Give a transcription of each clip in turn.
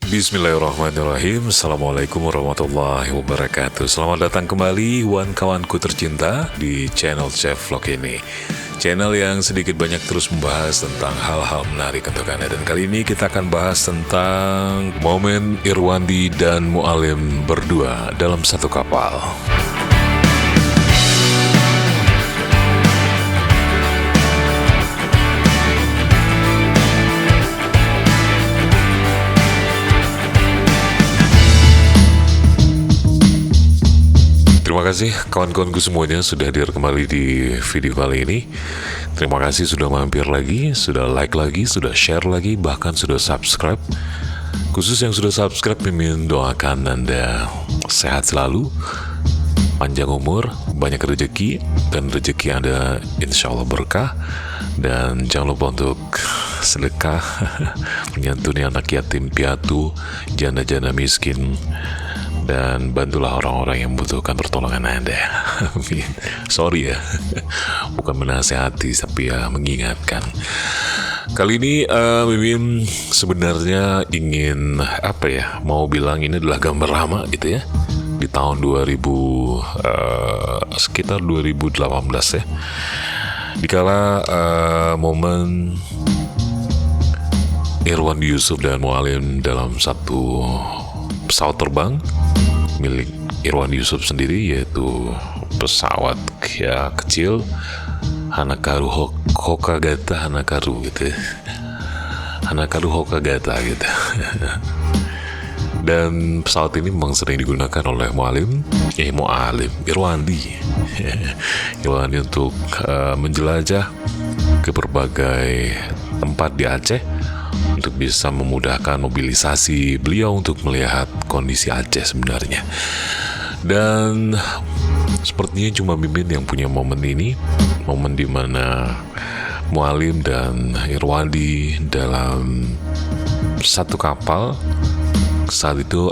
Bismillahirrahmanirrahim. Assalamualaikum warahmatullahi wabarakatuh. Selamat datang kembali kawan-kawanku tercinta di channel Chef Vlog ini, channel yang sedikit banyak terus membahas tentang hal-hal menarik untuk Anda. Dan kali ini kita akan bahas tentang momen Irwandi dan Mualim berdua dalam satu kapal. Terima kasih kawan-kawanku semuanya sudah hadir kembali di video kali ini. Terima kasih sudah mampir lagi, sudah like lagi, sudah share lagi, bahkan sudah subscribe. Khusus yang sudah subscribe, Mimin doakan Anda sehat selalu, panjang umur, banyak rezeki, dan rezeki Anda insya Allah berkah. Dan jangan lupa untuk sedekah, menyantuni anak yatim piatu, janda-janda miskin, dan bantulah orang-orang yang membutuhkan pertolongan Anda. Amin. Sorry ya, bukan menasehati, tapi ya mengingatkan. Kali ini Mimin sebenarnya ingin mau bilang ini adalah gambar lama gitu ya, di tahun 2000 sekitar 2018 ya, dikala momen Irwandi Yusuf dan Mualim dalam satu pesawat terbang milik Irwandi Yusuf sendiri, yaitu pesawat ya kecil Hanakaru Hokagata Hanakaru gitu ya. Hanakaru Hokagata gitu. Dan pesawat ini memang sering digunakan oleh Irwandi Irwandi untuk menjelajah ke berbagai tempat di Aceh untuk bisa memudahkan mobilisasi beliau untuk melihat kondisi Aceh sebenarnya. Dan sepertinya cuma Mimin yang punya momen ini, momen dimana Mualim dan Irwandi dalam satu kapal. Saat itu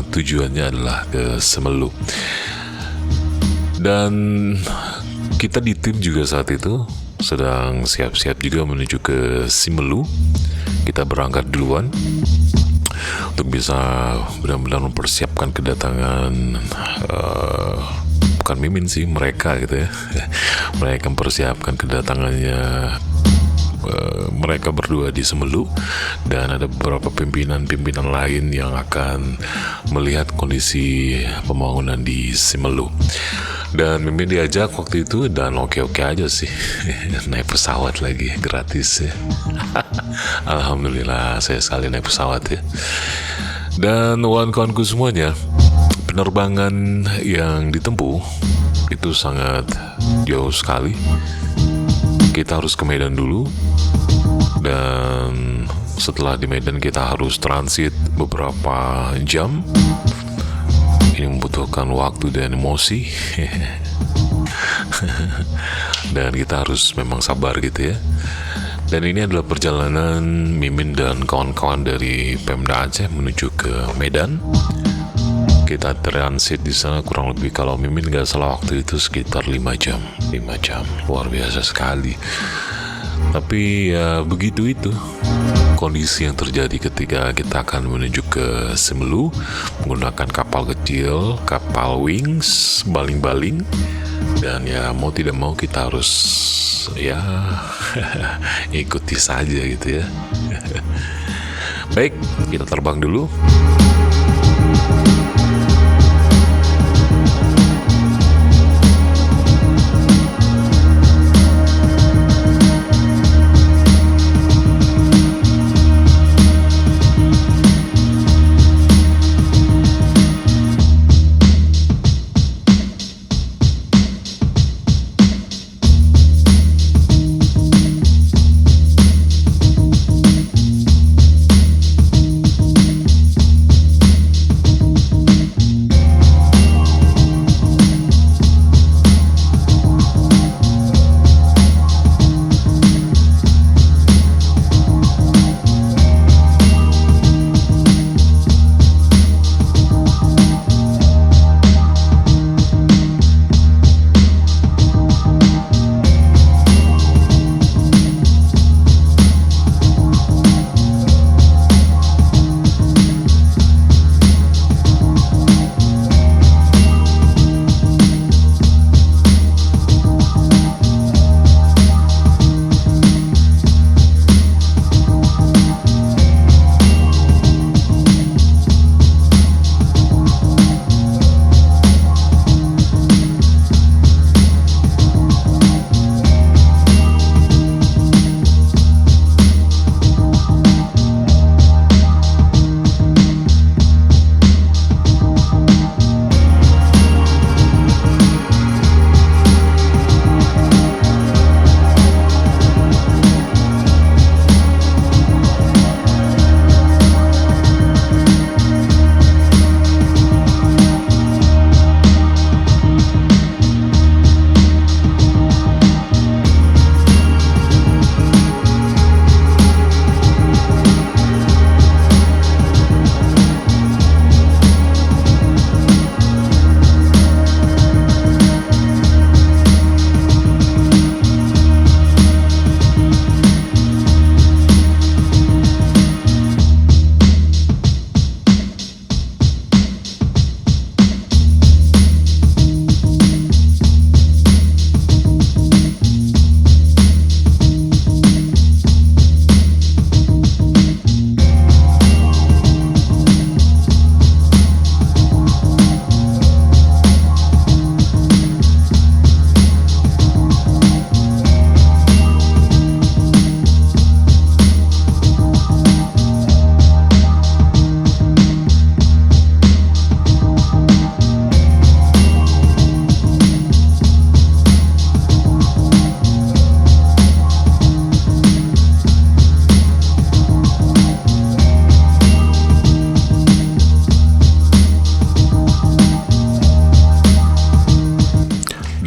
tujuannya adalah ke Semelu. Dan kita di tim juga saat itu sedang siap-siap juga menuju ke Simelu. Kita berangkat duluan untuk bisa benar-benar mempersiapkan kedatangan bukan Mimin sih, mereka gitu ya. Mereka mempersiapkan kedatangannya mereka berdua di Semelu, dan ada beberapa pimpinan-pimpinan lain yang akan melihat kondisi pembangunan di Semelu. Dan Mimin diajak waktu itu, dan oke-oke aja sih. Naik pesawat lagi, gratis ya. Alhamdulillah, saya sekali naik pesawat ya. Dan kawan-kawanku semuanya, penerbangan yang ditempuh itu sangat jauh sekali. Kita harus ke Medan dulu, dan setelah di Medan kita harus transit beberapa jam. Ini membutuhkan waktu dan emosi. Dan kita harus memang sabar gitu ya. Dan ini adalah perjalanan Mimin dan kawan-kawan dari Pemda Aceh menuju ke Medan. Kita transit di sana kurang lebih, kalau Mimin nggak salah waktu itu sekitar 5 jam. Luar biasa sekali. Tapi ya begitu itu kondisi yang terjadi ketika kita akan menuju ke Semelu menggunakan kapal kecil, kapal wings, baling-baling. Dan ya mau tidak mau kita harus ya ikuti saja gitu ya. Baik, kita terbang dulu.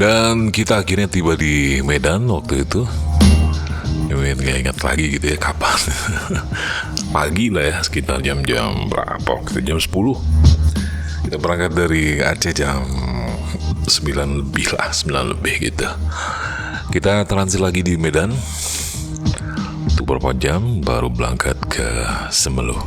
Dan kita akhirnya tiba di Medan waktu itu. Nggak ingat lagi gitu ya kapan. Pagi lah ya, sekitar jam-jam berapa waktu itu, jam 10. Kita berangkat dari Aceh jam 9 lebih lah, 9 lebih gitu. Kita transit lagi di Medan untuk beberapa jam baru berangkat ke Semelu.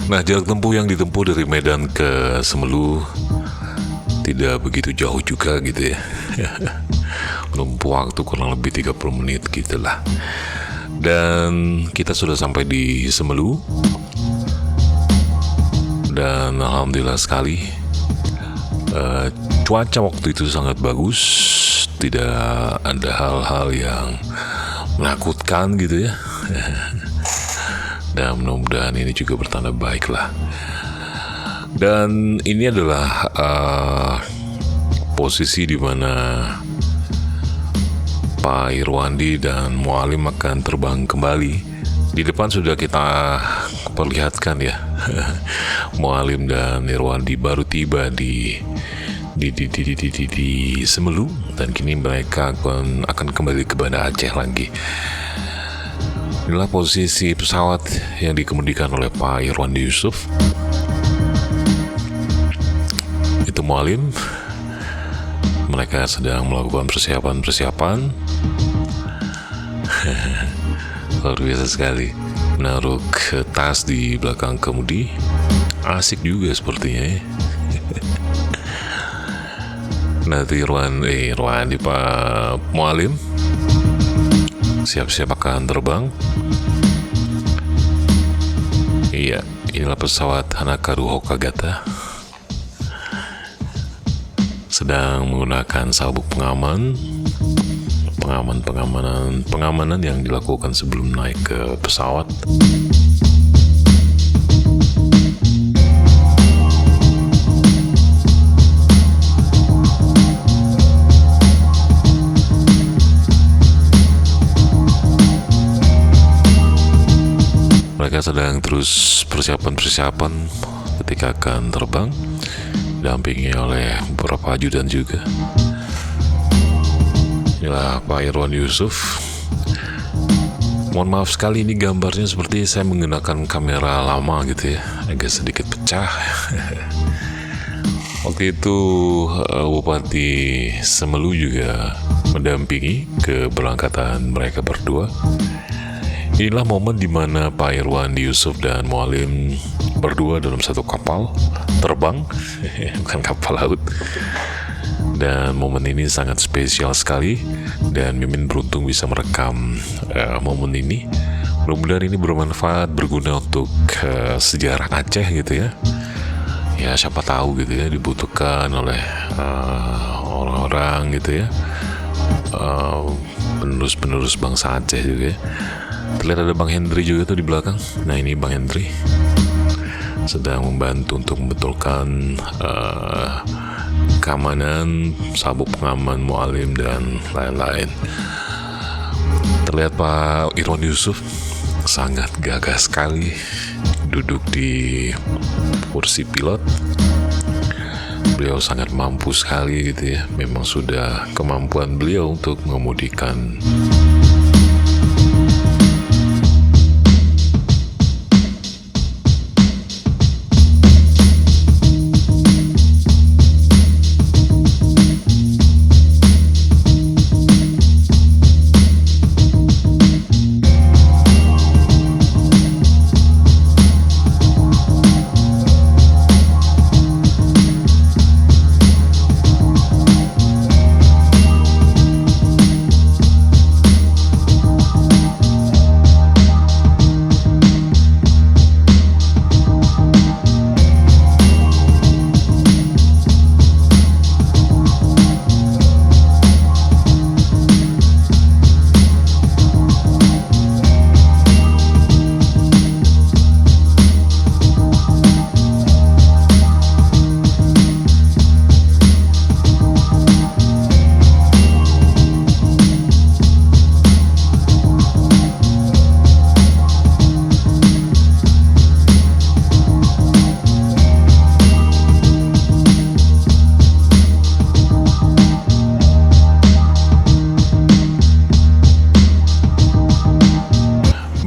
Nah, jarak tempuh yang ditempuh dari Medan ke Semelu tidak begitu jauh juga gitu ya. Menempuh waktu kurang lebih 30 menit gitulah. Dan kita sudah sampai di Semelu. Dan alhamdulillah sekali cuaca waktu itu sangat bagus. Tidak ada hal-hal yang menakutkan gitu ya. Dan mudah-mudahan ini juga bertanda baik lah. Dan ini adalah posisi di mana Pak Irwandi dan Mualim akan terbang kembali. Di depan sudah kita perlihatkan ya, Mualim dan Irwandi baru tiba di Semelu, dan kini mereka akan kembali ke Banda Aceh lagi. Inilah posisi pesawat yang dikemudikan oleh Pak Irwandi Yusuf. Itu Mualim. Mereka sedang melakukan persiapan. Luar biasa sekali. Menaruh tas di belakang kemudi. Asik juga sepertinya ya. Nanti Irwandi Pak Mualim siap-siap akan terbang. Iya, inilah pesawat Hanakaru Hokagata. Sedang menggunakan sabuk pengamanan yang dilakukan sebelum naik ke pesawat. Mereka sedang terus persiapan ketika akan terbang, didampingi oleh beberapa ajudan juga. Inilah Pak Irwandi Yusuf. Mohon maaf sekali, ini gambarnya seperti saya menggunakan kamera lama gitu ya, agak sedikit pecah. Waktu itu Bupati Semelu juga mendampingi keberangkatan mereka berdua. Inilah momen di mana Pak Irwandi Yusuf dan Mualim berdua dalam satu kapal terbang, bukan kapal laut. Dan momen ini sangat spesial sekali, dan Mimin beruntung bisa merekam momen ini. Mudah-mudahan ini bermanfaat, berguna untuk sejarah Aceh gitu ya. Ya siapa tahu gitu ya, dibutuhkan oleh orang-orang gitu ya, penerus bangsa Aceh juga ya. Terlihat ada Bang Hendri juga tuh di belakang. Nah, ini Bang Hendri sedang membantu untuk membetulkan keamanan, sabuk pengaman Mualim dan lain-lain. Terlihat Pak Irwandi Yusuf sangat gagah sekali duduk di kursi pilot. Beliau sangat mampu sekali gitu ya. Memang sudah kemampuan beliau untuk mengemudikan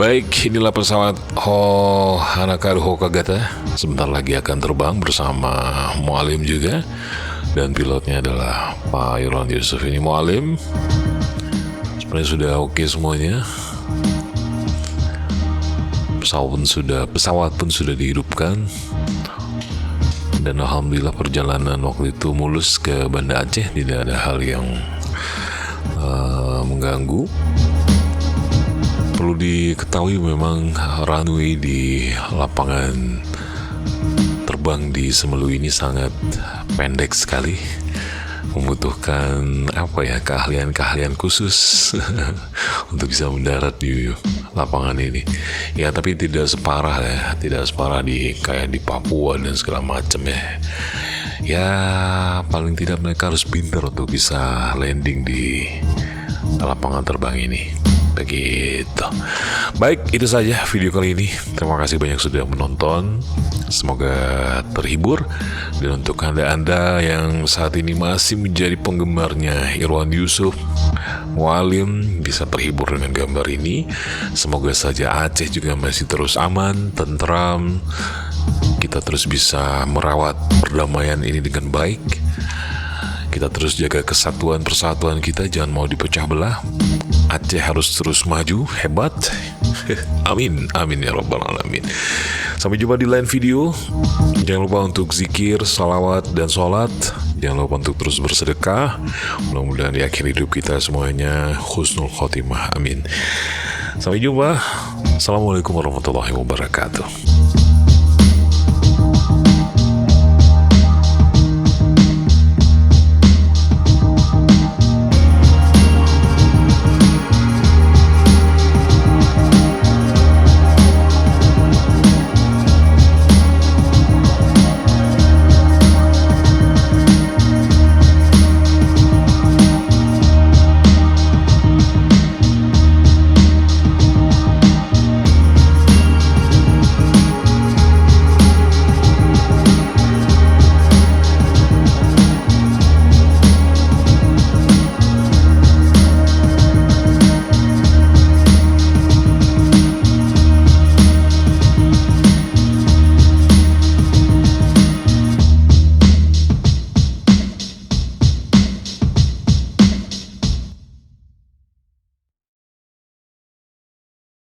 Baik, inilah pesawat Hanakaru Hokagata. Sebentar lagi akan terbang bersama Mualim juga. Dan pilotnya adalah Pak Irwan Yusuf. Ini Mualim. Sebenarnya sudah oke semuanya. Pesawat pun sudah dihidupkan. Dan alhamdulillah perjalanan waktu itu mulus ke Banda Aceh. Tidak ada hal yang mengganggu. Perlu diketahui memang runway di lapangan terbang di Semelu ini sangat pendek sekali, membutuhkan keahlian khusus untuk bisa mendarat di lapangan ini. Ya, tapi tidak separah di kayak di Papua dan segala macam ya. Ya, paling tidak mereka harus pintar untuk bisa landing di lapangan terbang ini. Begitu. Baik, itu saja video kali ini. Terima kasih banyak sudah menonton. Semoga terhibur. Dan untuk anda yang saat ini masih menjadi penggemarnya Irwan Yusuf, Mualim, bisa terhibur dengan gambar ini. Semoga saja Aceh juga masih terus aman, tentram. Kita terus bisa merawat perdamaian ini dengan baik. Kita terus jaga kesatuan persatuan kita, jangan mau dipecah belah. Aceh harus terus maju, hebat. Amin, amin ya rabbal alamin. Sampai jumpa di lain video. Jangan lupa untuk zikir, salawat, dan sholat. Jangan lupa untuk terus bersedekah. Mudah-mudahan di akhir hidup kita semuanya husnul khotimah, amin. Sampai jumpa. Assalamualaikum warahmatullahi wabarakatuh.